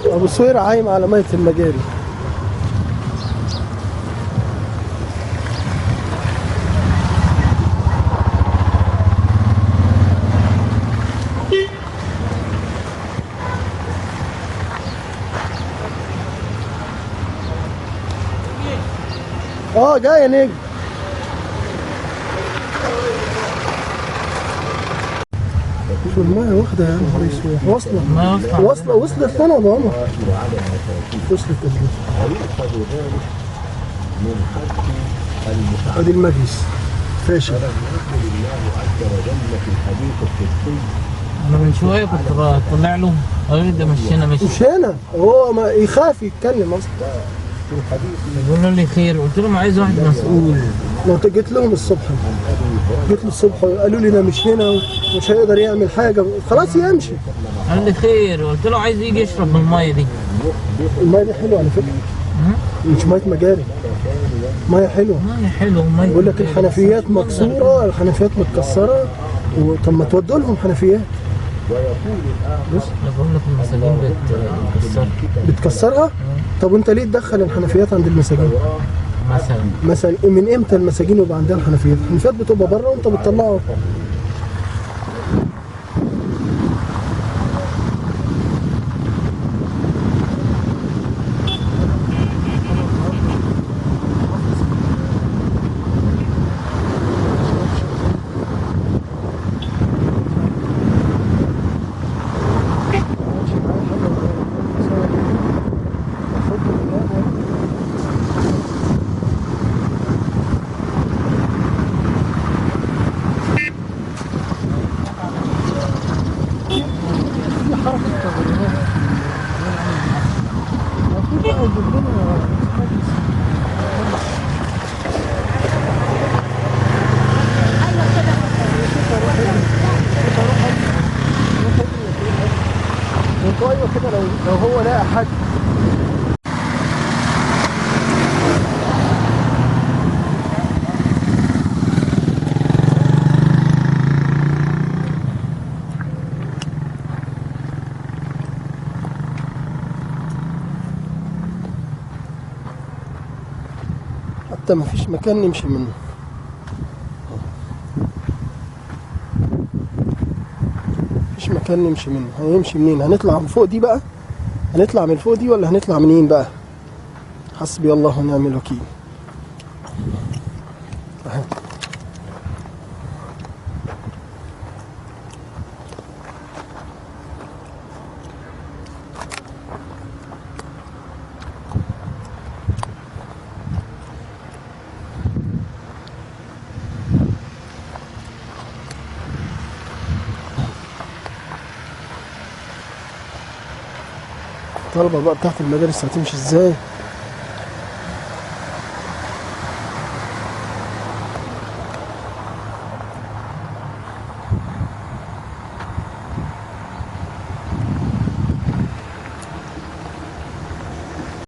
ابو سوير عايم على ميه المجاري. جاي يا نجم. شو المايه واخده يا نهار اسود. وصلت لنا ماما. وصلت ادي المجلس فاشل. انا من شويه كنت بطلع له قالوا لي ده مش هنا هو ما يخاف يتكلم اصلا. بيقولوا لي خير، قلت لهم عايز واحد مسؤول. لو انت جيت لهم الصبح، جيت له الصبح قالوا لي ده مش هنا ومش هيقدر يعمل حاجه، خلاص يمشي. قال لي خير، قلت له عايز يجي يشرب من الميه دي. الميه دي حلوه على فكره، مش ميه مجاري، ميه حلوه. ميه حلوه. ميه بيقول لك الحنفيات مكسوره، الحنفيات متكسره. طب ما تودوا لهم حنفيات. بص انا بقول لك المساجين بتكسرها. طب وانت ليه تدخل الحنفيات عند المساجين؟ مثلا من امتى المساجين يبقى عندها الحنفيات؟ الحنفيات بتبقى بره وانت بتطلعها. ايوه كده لو هو لاقى حد. حتى مفيش مكان نمشي منه. مكان نمشي منه. هنمشي منين؟ هنطلع من فوق دي بقى؟ هنطلع من فوق دي ولا هنطلع منين بقى؟ حسبي الله ونعم الوكيل. الطلبة بقى بتاعت المدارس هتمشي ازاي؟